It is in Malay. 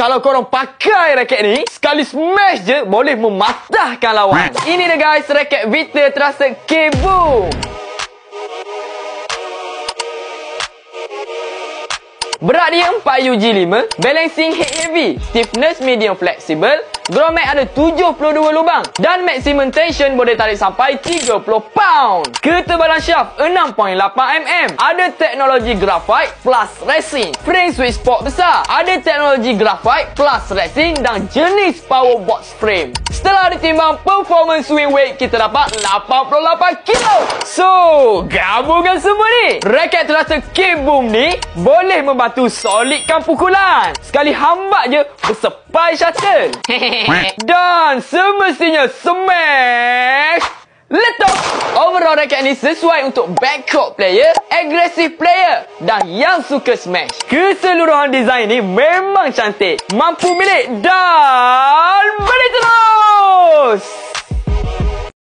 Kalau korang pakai raket ni, sekali smash je boleh mematahkan lawan. Ini dia guys, raket Victor Trusted K-Boom. Berat dia 4UG5, balancing head heavy, stiffness medium flexible, ground mat ada 72 lubang dan maximum tension boleh tarik sampai 30 pound. Ketebalan shaft 6.8mm, ada teknologi graphite plus resin, frame switch sport besar, ada teknologi graphite plus resin dan jenis power box frame. Setelah ditimbang performance swing weight, kita dapat 88 kilo. So, gabungkan semua ni. Raket Trusted K-Boom ni boleh membantu solidkan pukulan. Sekali hambak je, bersepai shuttle. Dan semestinya smash letup. Overall raket ni sesuai untuk backcourt player, aggressive player dan yang suka smash. Keseluruhan design ni memang cantik, mampu milik dan